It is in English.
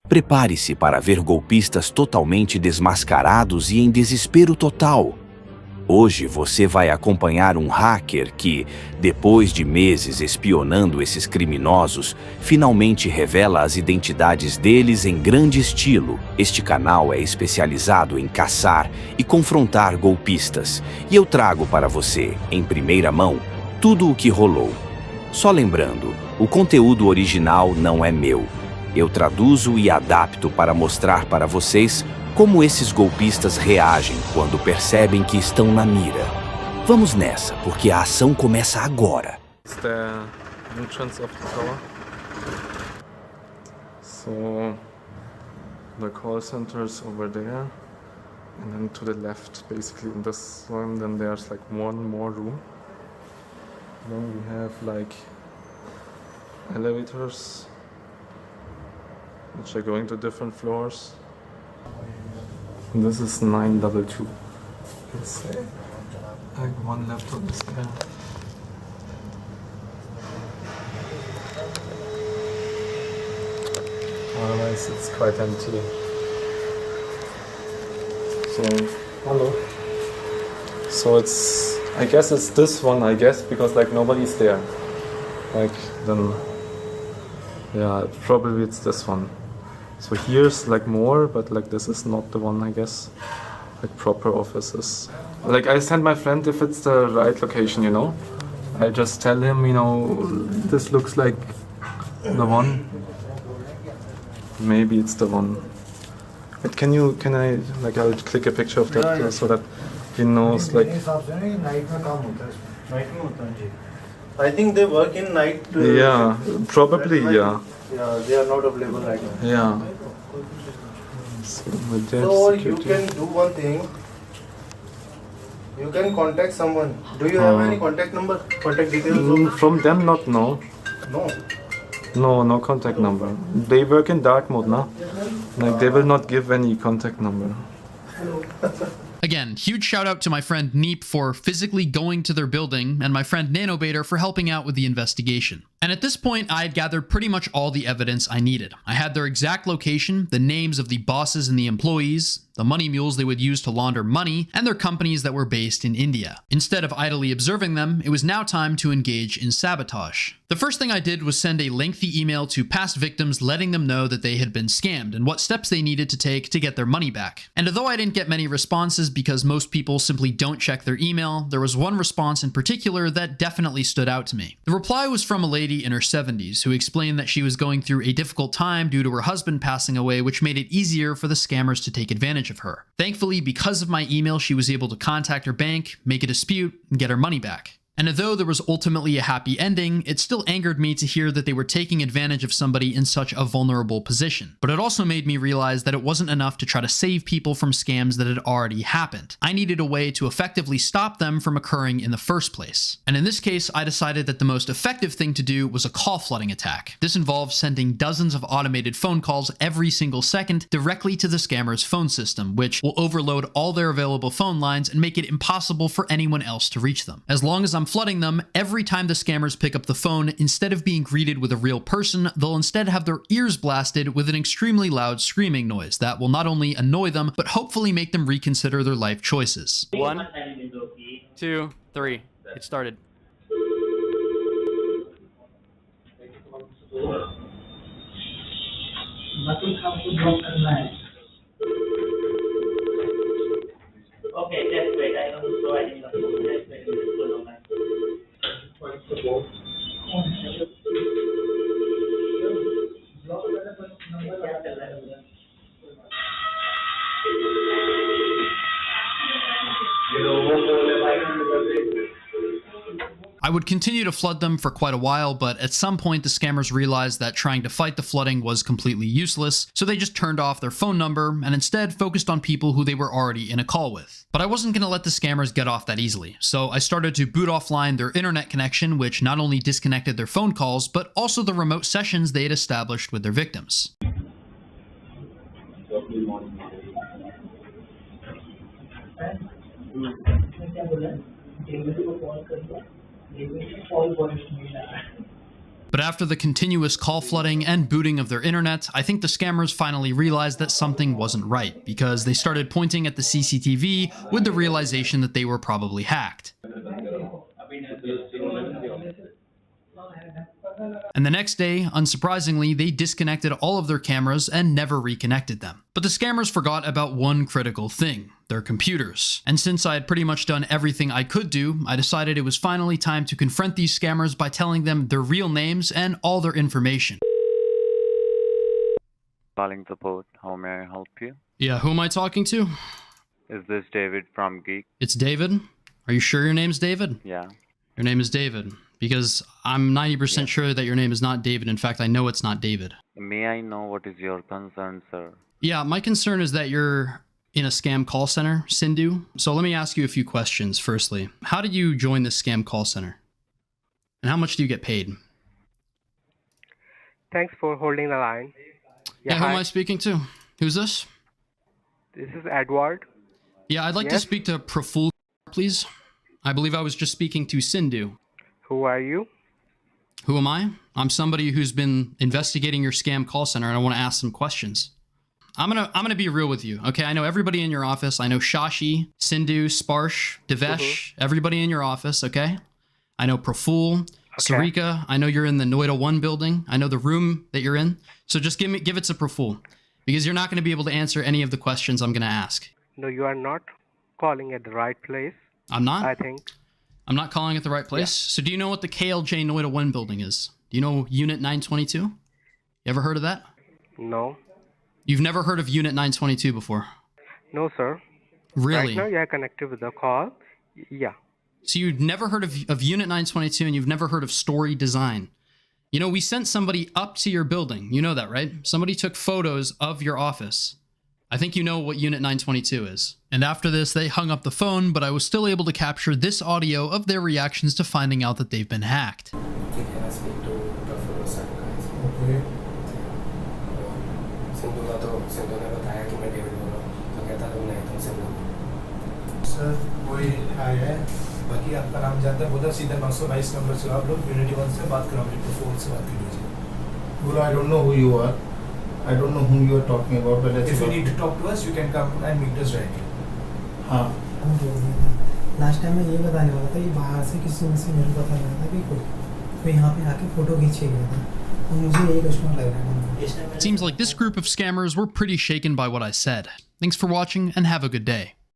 Prepare-se para ver golpistas totalmente desmascarados e em desespero total. Hoje você vai acompanhar um hacker que, depois de meses espionando esses criminosos, finalmente revela as identidades deles em grande estilo. Este canal é especializado em caçar e confrontar golpistas, e eu trago para você, em primeira mão, tudo o que rolou. Só lembrando, o conteúdo original não é meu. Eu traduzo e adapto para mostrar para vocês como esses golpistas reagem quando percebem que estão na mira. Vamos nessa, porque a ação começa agora. The entrance of the tower. So the call center is over there, and then to the left, basically in this room, then there's like one more room. Then we have like elevators which are going to different floors. And this is 922. Let's say like one laptop is there. Otherwise it's quite empty. So hello. So it's, I guess it's this one, because like nobody's there. Like then, yeah, probably it's this one. So here's like more, but like this is not the one, I guess. Like proper offices. Like I send my friend if it's the right location, you know. I just tell him, you know, this looks like the one. Maybe it's the one. But can I, like I'll click a picture of that so that he knows like. I think they work in night. Yeah, probably, yeah. Yeah, they are not available right now. Yeah. So you can do one thing. You can contact someone. Do you have any contact number? Contact details? From them, not no. No. No contact number. They work in dark mode, no? Like they will not give any contact number. Again, huge shout out to my friend Neep for physically going to their building and my friend Nanobator for helping out with the investigation. And at this point, I had gathered pretty much all the evidence I needed. I had their exact location, the names of the bosses and the employees, the money mules they would use to launder money, and their companies that were based in India. Instead of idly observing them, it was now time to engage in sabotage. The first thing I did was send a lengthy email to past victims letting them know that they had been scammed and what steps they needed to take to get their money back. And although I didn't get many responses because most people simply don't check their email, there was one response in particular that definitely stood out to me. The reply was from a lady in her 70s who explained that she was going through a difficult time due to her husband passing away, which made it easier for the scammers to take advantage of her. Thankfully, because of my email, she was able to contact her bank, make a dispute, and get her money back. And although there was ultimately a happy ending, it still angered me to hear that they were taking advantage of somebody in such a vulnerable position. But it also made me realize that it wasn't enough to try to save people from scams that had already happened. I needed a way to effectively stop them from occurring in the first place. And in this case, I decided that the most effective thing to do was a call flooding attack. This involves sending dozens of automated phone calls every single second directly to the scammer's phone system, which will overload all their available phone lines and make it impossible for anyone else to reach them. As long as I'm flooding them, every time the scammers pick up the phone, instead of being greeted with a real person, they'll instead have their ears blasted with an extremely loud screaming noise that will not only annoy them, but hopefully make them reconsider their life choices. 1, 2, 3. It started. Okay, just wait. I am providing the phone. Just wait. I would continue to flood them for quite a while, but at some point the scammers realized that trying to fight the flooding was completely useless, so they just turned off their phone number and instead focused on people who they were already in a call with. But I wasn't going to let the scammers get off that easily, so I started to boot offline their internet connection, which not only disconnected their phone calls, but also the remote sessions they had established with their victims. But But after the continuous call flooding and booting of their internet, I think the scammers finally realized that something wasn't right, because they started pointing at the CCTV with the realization that they were probably hacked. And the next day, unsurprisingly, they disconnected all of their cameras and never reconnected them. But the scammers forgot about one critical thing: their computers. And since I had pretty much done everything I could do, I decided it was finally time to confront these scammers by telling them their real names and all their information. Calling support, how may I help you? Yeah, who am I talking to? Is this David from Geek? It's David? Are you sure your name's David? Yeah. Your name is David. Because I'm 90% sure that your name is not David. In fact, I know it's not David. May I know what is your concern, sir? Yeah, my concern is that you're in a scam call center, Sindhu. So let me ask you a few questions. Firstly, how did you join this scam call center? And how much do you get paid? Thanks for holding the line. Yeah, who hi. am I speaking to? Who's this? This is Edward. Yeah, I'd like to Yes? speak to Praful, please. I believe I was just speaking to Sindhu. Who are you? Who am I? I'm somebody who's been investigating your scam call center, and I want to ask some questions. I'm gonna be real with you, okay? I know everybody in your office. I know Shashi, Sindhu, Sparsh, Devesh, everybody in your office, okay? I know Praful, Sarika. I know you're in the Noida 1 building. I know the room that you're in. So just give it to Praful, because you're not going to be able to answer any of the questions I'm going to ask. No, you are not calling at the right place, I'm not? I think. I'm not calling at the right place? So do you know what the KLJ Noida 1 building is? Do you know Unit 922? You ever heard of that? No. You've never heard of Unit 922 before? No, sir. Really? Right now you are connected with the call. Yeah. So you've never heard of Unit 922, and you've never heard of Story Design. You know, we sent somebody up to your building. You know that, right? Somebody took photos of your office. I think you know what Unit 922 is. And after this, they hung up the phone, but I was still able to capture this audio of their reactions to finding out that they've been hacked. Sir कोई है बाकी आपका नाम जानता है बोला सीधा 922 number से आप लोग यूनिटी 1 से बात करो मुझे फोन से बात कर लीजिए बोला I don't know who you are I don't know whom you are talking about, but if you need to talk to us, you can come and meet us directly. हाँ. लास्ट टाइम मैं ये बताने वाला था कि बाहर से किसी से मेरे को पता लगा था कि कोई यहाँ पे आके फोटो खींच के गया था तो मुझे ये कस्टमर लग रहा है. It seems like this group of scammers were pretty shaken by what I said. Thanks for watching and have a good day.